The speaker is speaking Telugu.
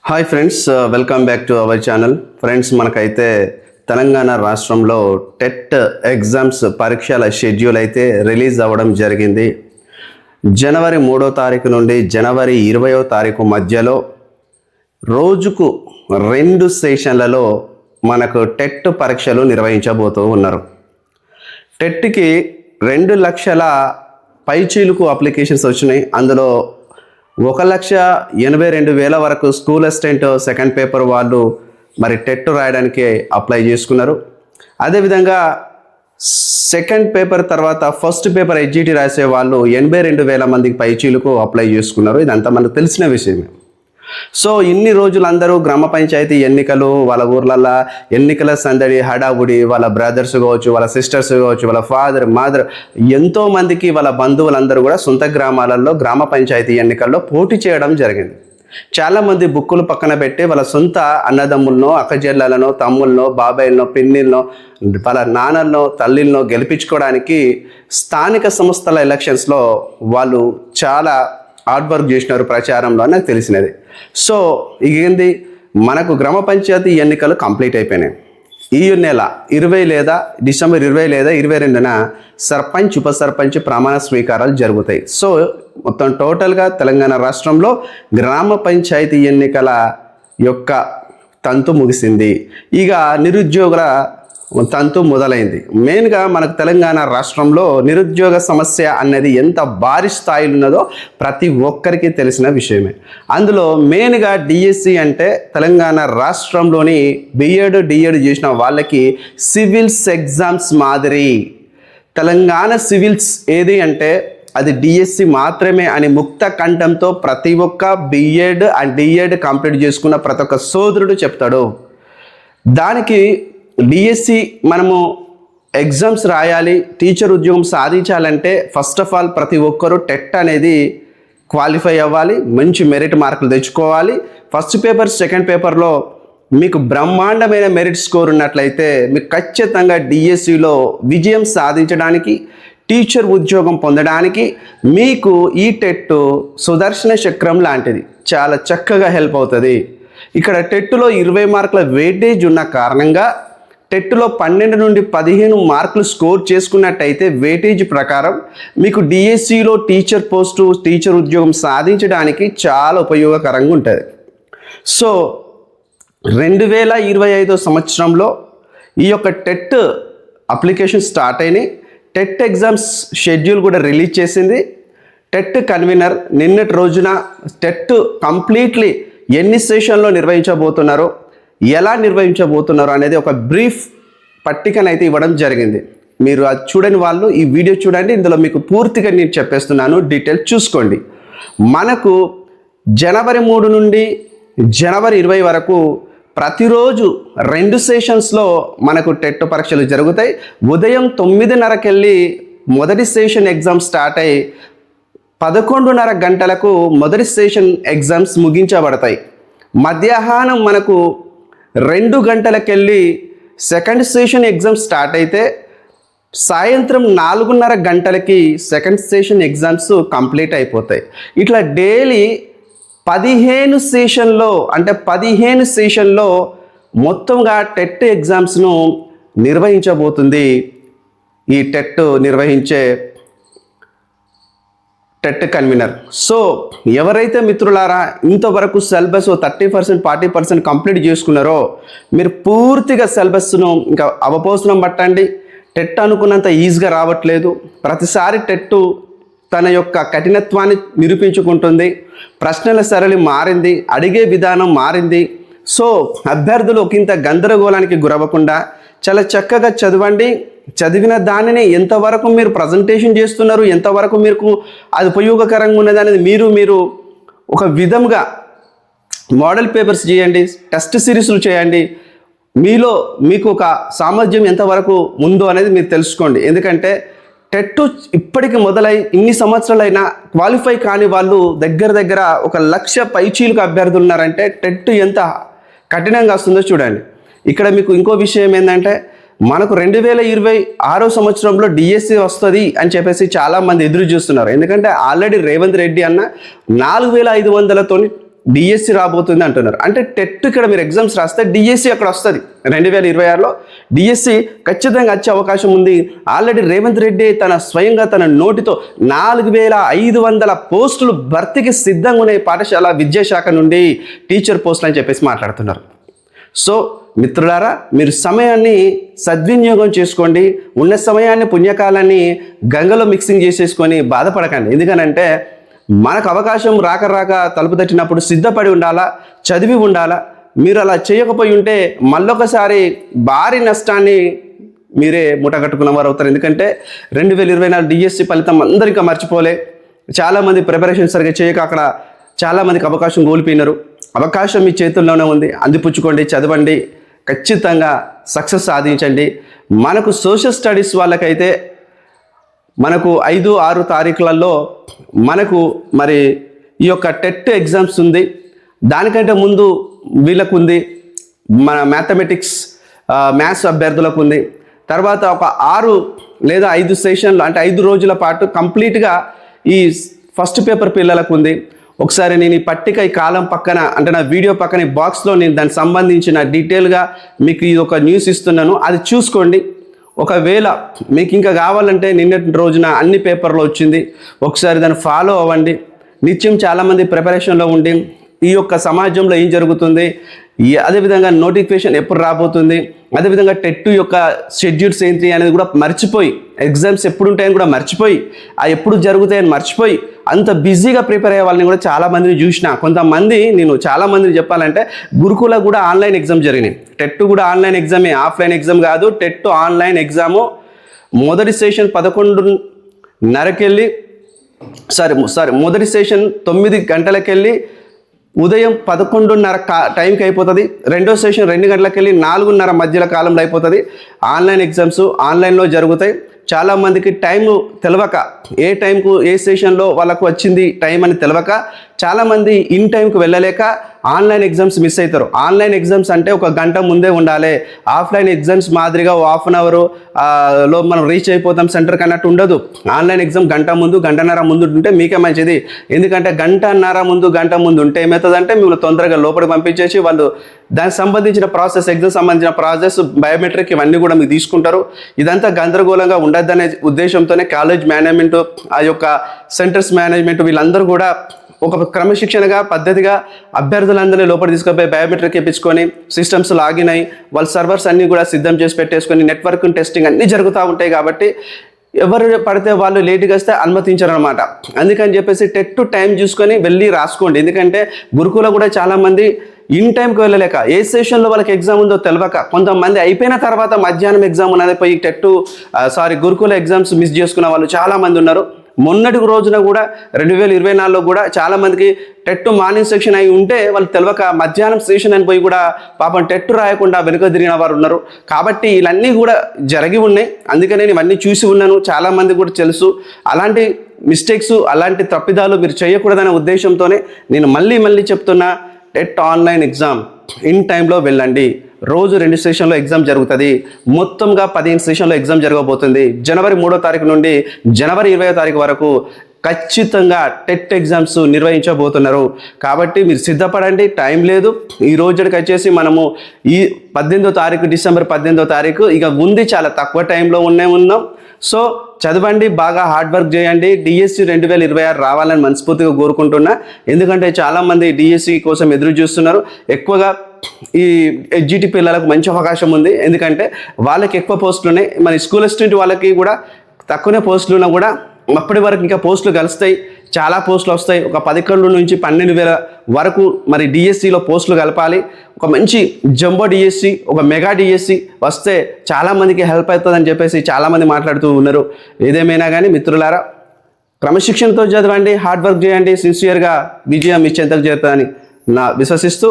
Hi friends, welcome back to our channel. Friends, మనకైతే తెలంగాణ రాష్ట్రంలో టెట్ ఎగ్జామ్స్ పరీక్షల షెడ్యూల్ అయితే రిలీజ్ అవ్వడం జరిగింది. జనవరి 3వ తారీఖు నుండి జనవరి 20వ తారీఖు మధ్యలో రోజుకు 2 సెషన్లలో మనకు టెట్ పరీక్షలు నిర్వహించబోతూ ఉన్నారు. టెట్కి 2 లక్షల పైచీలకు అప్లికేషన్స్ వచ్చినాయి. అందులో 1,82,000 వరకు స్కూల్ అసిస్టెంట్ సెకండ్ పేపర్ వాళ్ళు మరి టెట్ రాయడానికి అప్లై చేసుకున్నారు. అదేవిధంగా సెకండ్ పేపర్ తర్వాత ఫస్ట్ పేపర్ హెచ్జిటి రాసే వాళ్ళు 82,000 మందికి పైచీలకు అప్లై చేసుకున్నారు. ఇదంతా మనకు తెలిసిన విషయమే. సో ఇన్ని రోజులు అందరూ గ్రామ పంచాయతీ ఎన్నికలు, వాళ్ళ ఊర్లల్లో ఎన్నికల సందడి హడావుడి, వాళ్ళ బ్రదర్స్ కావచ్చు, వాళ్ళ సిస్టర్స్ కావచ్చు, వాళ్ళ ఫాదర్ మదర్ ఎంతోమందికి వాళ్ళ బంధువులందరూ కూడా సొంత గ్రామాలలో గ్రామ పంచాయతీ ఎన్నికల్లో పోటీ చేయడం జరిగింది. చాలామంది బుక్కులు పక్కన పెట్టి వాళ్ళ సొంత అన్నదమ్ములను, అక్కచెల్లెలను, తమ్ముళ్ళను, బాబాయిలను, పిన్నిలను, వాళ్ళ నాన్నలను, తల్లిలను గెలిపించుకోవడానికి స్థానిక సంస్థల ఎలక్షన్స్లో వాళ్ళు చాలా హార్డ్ వర్క్ చేసినారు ప్రచారంలో, నాకు తెలిసినది. సో ఏంది, మనకు గ్రామ పంచాయతీ ఎన్నికలు కంప్లీట్ అయిపోయినాయి. ఈ నెల 20 లేదా డిసెంబర్ 20 లేదా 22న సర్పంచ్, ఉప సర్పంచ్ ప్రమాణ స్వీకారాలు జరుగుతాయి. సో మొత్తం టోటల్గా తెలంగాణ రాష్ట్రంలో గ్రామ పంచాయతీ ఎన్నికల యొక్క తంతు ముగిసింది. ఇక నిరుద్యోగుల తంతు మొదలైంది. మెయిన్గా మనకు తెలంగాణ రాష్ట్రంలో నిరుద్యోగ సమస్య అనేది ఎంత భారీ స్థాయిలో ఉన్నదో ప్రతి ఒక్కరికి తెలిసిన విషయమే. అందులో మెయిన్గా డిఎస్సి అంటే తెలంగాణ రాష్ట్రంలోని బిఎడ్, డిఎడ్ చేసిన వాళ్ళకి సివిల్స్ ఎగ్జామ్స్ మాదిరి తెలంగాణ సివిల్స్ ఏది అంటే అది డిఎస్సి మాత్రమే అని ముక్త కంఠంతో ప్రతి ఒక్క బిఎడ్ అండ్ డిఎడ్ కంప్లీట్ చేసుకున్న ప్రతి ఒక్క సోదరుడు చెప్తాడు. దానికి డిఎస్సి మనము ఎగ్జామ్స్ రాయాలి, టీచర్ ఉద్యోగం సాధించాలంటే ఫస్ట్ ఆఫ్ ఆల్ ప్రతి ఒక్కరూ టెట్ అనేది క్వాలిఫై అవ్వాలి, మంచి మెరిట్ మార్కులు తెచ్చుకోవాలి. ఫస్ట్ పేపర్, సెకండ్ పేపర్లో మీకు బ్రహ్మాండమైన మెరిట్ స్కోర్ ఉన్నట్లయితే మీకు ఖచ్చితంగా డిఎస్సిలో విజయం సాధించడానికి, టీచర్ ఉద్యోగం పొందడానికి మీకు ఈ టెట్ సుదర్శన చక్రం లాంటిది, చాలా చక్కగా హెల్ప్ అవుతుంది. ఇక్కడ టెట్లో 20 మార్కుల వెయిటేజ్ ఉన్న కారణంగా టెట్లో 12 నుండి 15 మార్కులు స్కోర్ చేసుకున్నట్టయితే వెయిటేజ్ ప్రకారం మీకు డిఎస్సిలో టీచర్ పోస్టు, టీచర్ ఉద్యోగం సాధించడానికి చాలా ఉపయోగకరంగా ఉంటుంది. సో 2025 సంవత్సరంలో ఈ యొక్క టెట్ అప్లికేషన్ స్టార్ట్ అయినాయి. టెట్ ఎగ్జామ్స్ షెడ్యూల్ కూడా రిలీజ్ చేసింది. టెట్ కన్వీనర్ నిన్నటి రోజున టెట్ కంప్లీట్లీ ఎన్ని సెషన్లో నిర్వహించబోతున్నారో, ఎలా నిర్వహించబోతున్నారు అనేది ఒక బ్రీఫ్ పట్టికనైతే ఇవ్వడం జరిగింది. మీరు అది చూడని వాళ్ళు ఈ వీడియో చూడండి, ఇందులో మీకు పూర్తిగా నేను చెప్పేస్తున్నాను, డీటెయిల్స్ చూసుకోండి. మనకు జనవరి 3 నుండి జనవరి 20 వరకు ప్రతిరోజు 2 సెషన్స్లో మనకు టెట్ పరీక్షలు జరుగుతాయి. ఉదయం 9:30కి వెళ్ళి మొదటి సెషన్ ఎగ్జామ్ స్టార్ట్ అయ్యి 11:30 గంటలకు మొదటి సెషన్ ఎగ్జామ్స్ ముగించబడతాయి. మధ్యాహ్నం మనకు 2 గంటలకెళ్ళి సెకండ్ సెషన్ ఎగ్జామ్ స్టార్ట్ అయితే సాయంత్రం 4:30 గంటలకి సెకండ్ సెషన్ ఎగ్జామ్స్ కంప్లీట్ అయిపోతాయి. ఇట్లా డైలీ 15 సెషన్లో అంటే 15 సెషన్లో మొత్తంగా టెట్ ఎగ్జామ్స్ను నిర్వహించబోతుంది ఈ టెట్ నిర్వహించే టెట్ కన్వీనర్. సో ఎవరైతే మిత్రులారా ఇంతవరకు సిలబస్ 30%, 40% కంప్లీట్ చేసుకున్నారో మీరు పూర్తిగా సిలబస్ను ఇంకా అవపోసనం పట్టండి. టెట్ అనుకున్నంత ఈజీగా రావట్లేదు. ప్రతిసారి టెట్ తన యొక్క కఠినత్వాన్ని నిరూపించుకుంటుంది. ప్రశ్నల సరళి మారింది, అడిగే విధానం మారింది. సో అభ్యర్థులు ఒకంత గందరగోళానికి గురవ్వకుండా చాలా చక్కగా చదవండి. చదివిన దానిని ఎంతవరకు మీరు ప్రజెంటేషన్ చేస్తున్నారు, ఎంతవరకు మీకు అది ఉపయోగకరంగా ఉన్నది అనేది మీరు ఒక విధంగా మోడల్ పేపర్స్ చేయండి, టెస్ట్ సిరీస్లు చేయండి. మీకు ఒక సామర్థ్యం ఎంతవరకు ఉందో అనేది మీరు తెలుసుకోండి. ఎందుకంటే టెట్ ఇప్పటికి మొదలై ఇన్ని సంవత్సరాలైనా క్వాలిఫై కాని వాళ్ళు దగ్గర 1,00,000 పైచీలకు అభ్యర్థులు ఉన్నారంటే టెట్ ఎంత కఠినంగా వస్తుందో చూడండి. ఇక్కడ మీకు ఇంకో విషయం ఏంటంటే మనకు 2026 సంవత్సరంలో డిఎస్సి వస్తుంది అని చెప్పేసి చాలామంది ఎదురు చూస్తున్నారు. ఎందుకంటే ఆల్రెడీ రేవంత్ రెడ్డి అన్న 4,500తోని డిఎస్సి రాబోతుంది అంటున్నారు. అంటే టెట్ ఇక్కడ మీరు ఎగ్జామ్స్ రాస్తే డిఎస్సి అక్కడ వస్తుంది. 2026లో డిఎస్సి ఖచ్చితంగా వచ్చే అవకాశం ఉంది. ఆల్రెడీ రేవంత్ రెడ్డి స్వయంగా తన నోటితో 4500 పోస్టులు భర్తీకి సిద్ధంగా ఉన్నాయి పాఠశాల విద్యాశాఖ నుండి టీచర్ పోస్టులు అని చెప్పేసి మాట్లాడుతున్నారు. సో మిత్రులారా, మీరు సమయాన్ని సద్వినియోగం చేసుకోండి. ఉన్న సమయాన్ని, పుణ్యకాలాన్ని గంగలో మిక్సింగ్ చేసేసుకొని బాధపడకండి. ఎందుకనంటే మనకు అవకాశం రాక తలుపు తట్టినప్పుడు సిద్ధపడి ఉండాలా, చదివి ఉండాలా. మీరు అలా చేయకపోయి ఉంటే మళ్ళొకసారి భారీ నష్టాన్ని మీరే మూటగట్టుకున్న వారు అవుతారు. ఎందుకంటే 2024 డిఎస్సి ఫలితం అందరికీ మర్చిపోలే. చాలామంది ప్రిపరేషన్ సరిగ్గా చేయక అక్కడ చాలామందికి అవకాశం కోల్పోయినారు. అవకాశం మీ చేతుల్లోనే ఉంది, అందిపుచ్చుకోండి, చదవండి, ఖచ్చితంగా సక్సెస్ సాధించండి. మనకు సోషల్ స్టడీస్ వాళ్ళకైతే మనకు 5-6 తారీఖులలో మనకు మరి ఈ యొక్క టెట్ ఎగ్జామ్స్ ఉంది. దానికంటే ముందు వీళ్ళకు ఉంది, మన మ్యాథ్స్ అభ్యర్థులకు ఉంది. తర్వాత ఒక 6 లేదా 5 సెషన్లు అంటే 5 రోజుల పాటు కంప్లీట్గా ఈ ఫస్ట్ పేపర్ పిల్లలకు ఉంది. ఒకసారి నేను ఈ పట్టిక, ఈ కాలం పక్కన అంటే నా వీడియో పక్కన ఈ బాక్స్లో నేను దానికి సంబంధించిన డీటెయిల్గా మీకు ఇది ఒక న్యూస్ ఇస్తున్నాను, అది చూసుకోండి. ఒకవేళ మీకు ఇంకా కావాలంటే నిన్నటి రోజున అన్ని పేపర్లో వచ్చింది, ఒకసారి దాన్ని ఫాలో అవ్వండి. నిత్యం చాలామంది ప్రిపరేషన్లో ఉండి ఈ యొక్క సమాజంలో ఏం జరుగుతుంది, అదేవిధంగా నోటిఫికేషన్ ఎప్పుడు రాబోతుంది, అదేవిధంగా టెట్ యొక్క షెడ్యూల్స్ ఏంటి అనేది కూడా మర్చిపోయి, ఎగ్జామ్స్ ఎప్పుడు ఉంటాయని కూడా మర్చిపోయి, ఎప్పుడు జరుగుతాయని మర్చిపోయి అంత బిజీగా ప్రిపేర్ అయ్యే వాళ్ళని కూడా చాలామందిని చూసిన. కొంతమంది, నేను చాలామందిని చెప్పాలంటే గురుకుల కూడా ఆన్లైన్ ఎగ్జామ్ జరిగినాయి. టెట్ కూడా ఆన్లైన్ ఎగ్జామే, ఆఫ్లైన్ ఎగ్జామ్ కాదు. టెట్ ఆన్లైన్ ఎగ్జాము మొదటి సెషన్ 11:30కెళ్ళి మొదటి సెషన్ 9 గంటలకెళ్ళి ఉదయం 11:30 టైంకి అయిపోతుంది. రెండో సెషన్ 2 గంటలకు వెళ్ళి 4:30 మధ్యలో కాలంలో అయిపోతుంది. ఆన్లైన్ ఎగ్జామ్స్ ఆన్లైన్లో జరుగుతాయి. చాలామందికి టైం తెలవక, ఏ టైంకు ఏ సెషన్లో వాళ్ళకు వచ్చింది టైం అని తెలవక చాలామంది ఇన్ టైంకి వెళ్ళలేక ఆన్లైన్ ఎగ్జామ్స్ మిస్ అవుతారు. ఆన్లైన్ ఎగ్జామ్స్ అంటే 1 గంట ముందే ఉండాలి. ఆఫ్లైన్ ఎగ్జామ్స్ మాదిరిగా 1/2 అవర్లో మనం రీచ్ అయిపోతాం సెంటర్కి అన్నట్టు ఉండదు. ఆన్లైన్ ఎగ్జామ్ గంట ముందు, గంటన్నర ముందు ఉంటే మీకే మంచిది. ఎందుకంటే గంట ముందు ఉంటే ఏమవుతుందంటే మిమ్మల్ని తొందరగా లోపలికి పంపించేసి వాళ్ళు దానికి సంబంధించిన ప్రాసెస్, ఎగ్జామ్ సంబంధించిన ప్రాసెస్, బయోమెట్రిక్ ఇవన్నీ కూడా మీకు తీసుకుంటారు. ఇదంతా గందరగోళంగా ఉండద్దనే ఉద్దేశంతోనే కాలేజ్ మేనేజ్మెంట్, ఆ యొక్క సెంటర్స్ మేనేజ్మెంట్ వీళ్ళందరూ కూడా ఒక క్రమశిక్షణగా, పద్ధతిగా అభ్యర్థులందరినీ లోపల తీసుకుపోయి బయోమెట్రిక్ ఇప్పించుకొని సిస్టమ్స్ లాగిన్ అయ్యి వాళ్ళ సర్వర్స్ అన్నీ కూడా సిద్ధం చేసి పెట్టేసుకొని నెట్వర్క్ టెస్టింగ్ అన్నీ జరుగుతూ ఉంటాయి. కాబట్టి ఎవరు పడితే వాళ్ళు లేట్గా వస్తే అనుమతించరు అనమాట. అందుకని చెప్పేసి టెట్ టైం చూసుకొని వెళ్ళి రాసుకోండి. ఎందుకంటే గురుకుల కూడా చాలామంది ఇన్ టైంకి వెళ్ళలేక, ఏ సెషన్లో వాళ్ళకి ఎగ్జామ్ ఉందో తెలియక, కొంతమంది అయిపోయిన తర్వాత మధ్యాహ్నం ఎగ్జామ్ ఉన్నది పోయి గురుకుల ఎగ్జామ్స్ మిస్ చేసుకున్న వాళ్ళు చాలామంది ఉన్నారు. మొన్నటి రోజున కూడా 2024లో కూడా చాలామందికి టెట్ మార్నింగ్ సెక్షన్ అయి ఉంటే వాళ్ళు తెలియక మధ్యాహ్నం సెషన్ అని పోయి కూడా పాపం టెట్ రాయకుండా వెనుక తిరిగిన వారు ఉన్నారు. కాబట్టి ఇవన్నీ కూడా జరిగి ఉన్నాయి. అందుకనే నేను ఇవన్నీ చూసి ఉన్నాను, చాలామంది కూడా తెలుసు. అలాంటి మిస్టేక్స్, అలాంటి తప్పిదాలు మీరు చేయకూడదనే ఉద్దేశంతోనే నేను మళ్ళీ చెప్తున్నా, టెట్ ఆన్లైన్ ఎగ్జామ్ ఇన్ టైంలో వెళ్ళండి. రోజు 2 సెషన్లో ఎగ్జామ్ జరుగుతుంది. మొత్తంగా 15 సెషన్లో ఎగ్జామ్ జరగబోతుంది. జనవరి 3వ తారీఖు నుండి జనవరి 20వ తారీఖు వరకు ఖచ్చితంగా టెట్ ఎగ్జామ్స్ నిర్వహించబోతున్నారు. కాబట్టి మీరు సిద్ధపడండి, టైం లేదు. ఈ రోజుకి వచ్చేసి మనము ఈ 18వ తారీఖు, డిసెంబర్ 18వ తారీఖు ఇక ఉంది, చాలా తక్కువ టైంలో ఉన్నాం. సో చదవండి, బాగా హార్డ్ వర్క్ చేయండి. డిఎస్సి 2026 రావాలని మనస్ఫూర్తిగా కోరుకుంటున్నా. ఎందుకంటే చాలామంది డిఎస్సి కోసం ఎదురు చూస్తున్నారు. ఎక్కువగా ఈ ఎడ్జిటి పిల్లలకు మంచి అవకాశం ఉంది. ఎందుకంటే వాళ్ళకి ఎక్కువ పోస్టులు ఉన్నాయి. మన స్కూల్ అసిస్టెంట్ వాళ్ళకి కూడా తక్కువనే పోస్టులు ఉన్నా కూడా అప్పటి వరకు ఇంకా పోస్టులు కలుస్తాయి, చాలా పోస్టులు వస్తాయి. ఒక 11,000 నుంచి 12,000 వరకు మరి డిఎస్సిలో పోస్టులు కలపాలి. ఒక మంచి జంబో డిఎస్సి, ఒక మెగా డిఎస్సి వస్తే చాలామందికి హెల్ప్ అవుతుందని చెప్పేసి చాలామంది మాట్లాడుతూ ఉన్నారు. ఏదేమైనా కానీ మిత్రులారా, క్రమశిక్షణతో చదవండి, హార్డ్ వర్క్ చేయండి, సిన్సియర్గా విజయం మీ చెంతకు చేరుతుందని విశ్వసిస్తూ